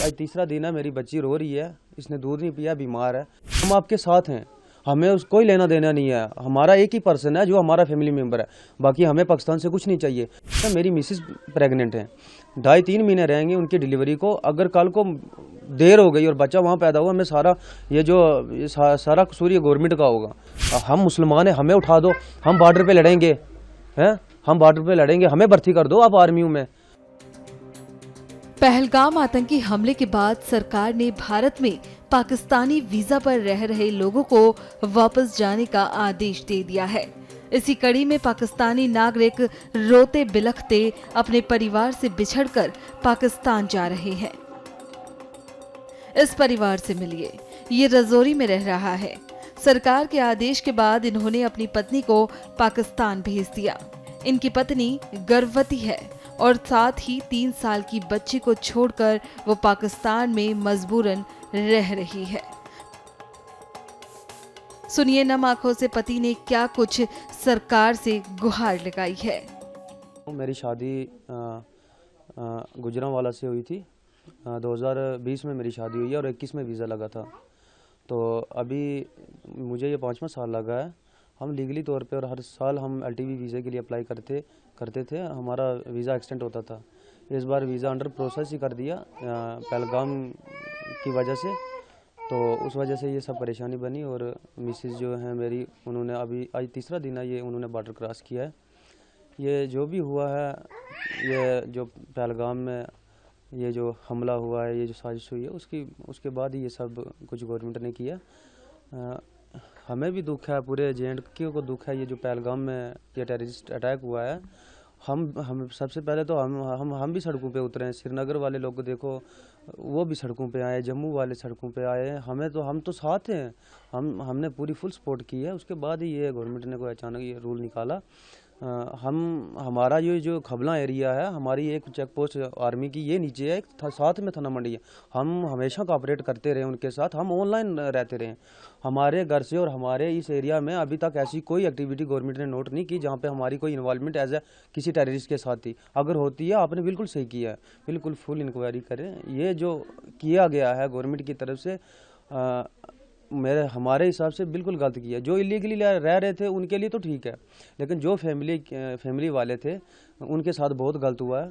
आज तीसरा दिन है, मेरी बच्ची रो रही है, इसने दूध नहीं पिया, बीमार है। हम आपके साथ हैं, हमें उसको कोई लेना देना नहीं है। हमारा एक ही पर्सन है जो हमारा फैमिली मेंबर है, बाकी हमें पाकिस्तान से कुछ नहीं चाहिए। तो मेरी मिसेस प्रेग्नेंट है, 2.5-3 महीने रहेंगे उनकी डिलीवरी को। अगर कल को देर हो गई और बच्चा वहाँ पैदा हुआ, मैं सारा सारा कसूर ये गवर्नमेंट का होगा। हम मुसलमान हैं, हमें उठा दो, हम बॉर्डर पे लड़ेंगे, हैं, हम बॉर्डर पे लड़ेंगे, हमें भर्ती कर दो आप आर्मी में। पहलगाम आतंकी हमले के बाद सरकार ने भारत में पाकिस्तानी वीजा पर रह रहे लोगों को वापस जाने का आदेश दे दिया है। इसी कड़ी में पाकिस्तानी नागरिक रोते बिलखते अपने परिवार से बिछड़कर पाकिस्तान जा रहे हैं। इस परिवार से मिलिए, ये रजौरी में रह रहा है। सरकार के आदेश के बाद इन्होंने अपनी पत्नी को पाकिस्तान भेज दिया। इनकी पत्नी गर्भवती है और साथ ही 3 साल की बच्ची को छोड़कर वो पाकिस्तान में मजबूरन रह रही है। सुनिए नम आंखों से पति ने क्या कुछ सरकार से गुहार लगाई है। मेरी शादी गुजरांवाला से हुई थी। 2020 में मेरी शादी हुई है और 21 में वीज़ा लगा था। तो अभी मुझे ये 5वां साल लगा है। हम लीगली तौर पे और हर साल हम LTV वीज़े के लिए अप्लाई करते थे, हमारा वीज़ा एक्सटेंड होता था। इस बार वीज़ा अंडर प्रोसेस ही कर दिया पहलगाम की वजह से, तो उस वजह से ये सब परेशानी बनी। और मिसेस जो है मेरी, उन्होंने अभी आज तीसरा दिन है ये उन्होंने बॉर्डर क्रॉस किया है। ये जो भी हुआ है, ये जो पहलगाम में ये जो हमला हुआ है, ये जो साजिश हुई है, उसके बाद ही ये सब कुछ गवर्नमेंट ने किया। हमें भी दुख है, पूरे JNK को दुख है। ये जो पहलगाम में ये टेररिस्ट अटैक हुआ है, हम सबसे पहले तो हम भी सड़कों पे उतरे हैं। श्रीनगर वाले लोग को देखो, वो भी सड़कों पे आए, जम्मू वाले सड़कों पे आए। हम तो साथ हैं, हमने पूरी फुल सपोर्ट की है। उसके बाद ही ये गवर्नमेंट ने कोई अचानक ये रूल निकाला। हमारा ये जो खबला एरिया है, हमारी एक चेक पोस्ट आर्मी की ये नीचे है, साथ में थाना मंडी है। हम हमेशा कोऑपरेट करते रहे उनके साथ, हम ऑनलाइन रहते रहे। हमारे घर से और हमारे इस एरिया में अभी तक ऐसी कोई एक्टिविटी गवर्नमेंट ने नोट नहीं की जहाँ पे हमारी कोई इन्वॉल्वमेंट एज ए किसी टेररिस्ट के साथ थी। अगर होती है, आपने बिल्कुल सही किया है, बिल्कुल फुल इंक्वायरी करें। ये जो किया गया है गवर्नमेंट की तरफ से, हमारे हिसाब से बिल्कुल गलत किया। जो इलीगली रह रहे थे उनके लिए तो ठीक है, लेकिन जो फैमिली वाले थे उनके साथ बहुत गलत हुआ है।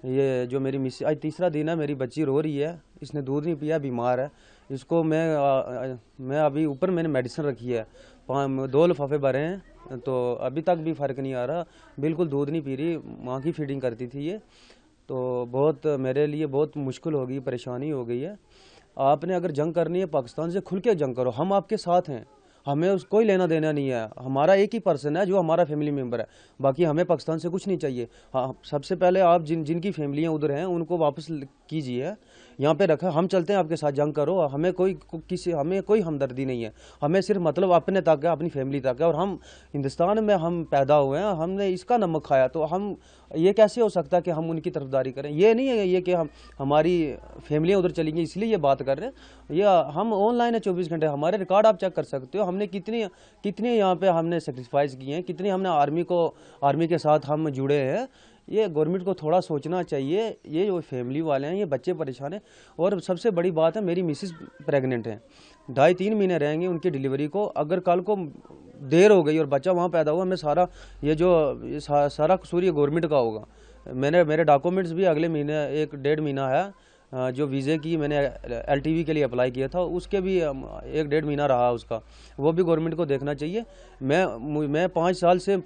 ये जो मेरी मिस आज तीसरा दिन है, मेरी बच्ची रो रही है, इसने दूध नहीं पिया, बीमार है। इसको मैं अभी ऊपर मैंने मेडिसिन रखी है, 2 लिफाफे भरे हैं, तो अभी तक भी फ़र्क नहीं आ रहा, बिल्कुल दूध नहीं पी रही। माँ की फीडिंग करती थी ये, तो बहुत मेरे लिए बहुत मुश्किल हो गई, परेशानी हो गई है। आपने अगर जंग करनी है पाकिस्तान से, खुल के जंग करो, हम आपके साथ हैं, हमें उसको कोई लेना देना नहीं है। हमारा एक ही पर्सन है जो हमारा फैमिली मेंबर है, बाकी हमें पाकिस्तान से कुछ नहीं चाहिए। हाँ, सबसे पहले आप जिनकी फैमिलियाँ उधर हैं उनको वापस कीजिए, यहाँ पे रखा। हम चलते हैं आपके साथ, जंग करो, हमें कोई हमदर्दी नहीं है। हमें सिर्फ मतलब अपने तक है, अपनी फैमिली तक है। और हम हिंदुस्तान में हम पैदा हुए हैं, हमने इसका नमक खाया, तो हम ये कैसे हो सकता है कि हम उनकी तरफदारी करें। ये नहीं है ये कि हमारी फैमिलियाँ उधर चली गई इसलिए ये बात कर रहे हैं। या हम ऑनलाइन है 24 घंटे, हमारे रिकॉर्ड आप चेक कर सकते हो। हमने कितने यहाँ पे हमने सेक्रीफाइस किए हैं, कितने हमने आर्मी के साथ हम जुड़े हैं। ये गवर्नमेंट को थोड़ा सोचना चाहिए। ये जो फैमिली वाले हैं, ये बच्चे परेशान हैं। और सबसे बड़ी बात है, मेरी मिसेस प्रेग्नेंट है, 2.5-3 महीने रहेंगे उनकी डिलीवरी को। अगर कल को देर हो गई और बच्चा वहाँ पैदा हुआ, मैं सारा कसूर ये गवर्नमेंट का होगा। मेरे डॉक्यूमेंट्स भी अगले महीने 1-1.5 महीना है। जो वीज़े की मैंने LTV के लिए अप्लाई किया था, उसके भी 1-1.5 महीना रहा उसका, वो भी गवर्नमेंट को देखना चाहिए। मैं 5 साल से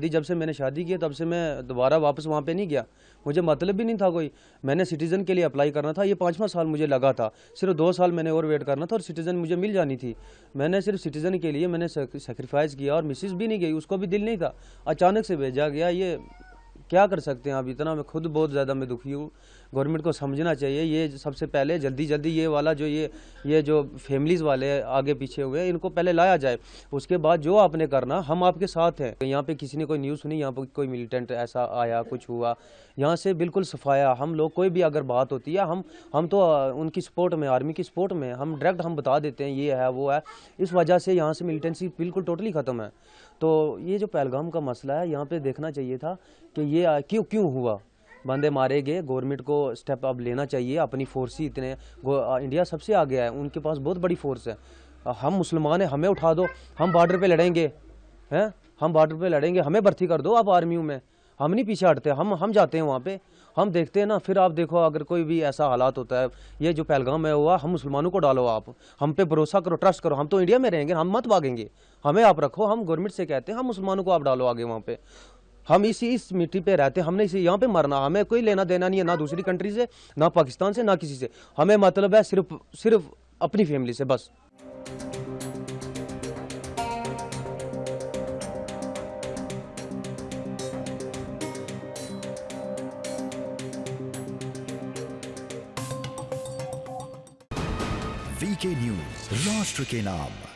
जब से मैंने शादी की तब से मैं दोबारा वापस वहाँ पे नहीं गया। मुझे मतलब भी नहीं था कोई। मैंने सिटीज़न के लिए अप्लाई करना था, ये 5वां साल मुझे लगा था। सिर्फ 2 साल मैंने और वेट करना था और सिटीज़न मुझे मिल जानी थी। मैंने सिर्फ सिटीज़न के लिए मैंने सेक्रीफाइस किया और मिसेस भी नहीं गई, उसको भी दिल नहीं था, अचानक से भेजा गया। ये क्या कर सकते हैं। अब इतना मैं खुद बहुत ज़्यादा मैं दुखी हूँ। गवर्नमेंट को समझना चाहिए। ये सबसे पहले जल्दी ये वाला जो ये जो फैमिलीज़ वाले आगे पीछे हुए हैं, इनको पहले लाया जाए। उसके बाद जो आपने करना, हम आपके साथ हैं। यहाँ पे किसी ने कोई न्यूज़ सुनी, यहाँ पर कोई मिलिटेंट ऐसा आया, कुछ हुआ, यहाँ से बिल्कुल सफाया। हम लोग कोई भी अगर बात होती है, हम तो उनकी सपोर्ट में, आर्मी की सपोर्ट में, हम डायरेक्ट हम बता देते हैं ये है वो है। इस वजह से यहाँ से मिलिटेंसी बिल्कुल टोटली ख़त्म है। तो ये जो पहलगाम का मसला है, यहाँ पे देखना चाहिए था कि ये क्यों हुआ। बंदे मारे गए। गवर्नमेंट को स्टेप अब लेना चाहिए, अपनी फोर्स ही इतने इंडिया सबसे आगे है, उनके पास बहुत बड़ी फोर्स है। हम मुसलमान हैं, हमें उठा दो, हम बॉर्डर पे लड़ेंगे, हैं, हम बॉर्डर पे लड़ेंगे, हमें भर्ती कर दो आप आर्मियों में, हम नहीं पीछे हटते, हम जाते हैं वहाँ पे, हम देखते हैं ना। फिर आप देखो अगर कोई भी ऐसा हालात होता है, ये जो पहलगाम में हुआ, हम मुसलमानों को डालो, आप हम पे भरोसा करो, ट्रस्ट करो, हम तो इंडिया में रहेंगे, हम मत भागेंगे, हमें आप रखो, हम गवर्नमेंट से कहते हैं हम मुसलमानों को आप डालो आगे वहाँ पे। हम इस मिट्टी पे रहते, हमने इसी यहाँ पे मरना, हमें कोई लेना देना नहीं है ना दूसरी कंट्री से, ना पाकिस्तान से, ना किसी से। हमें मतलब है सिर्फ अपनी फैमिली से बस। वीके न्यूज, राष्ट्र के नाम।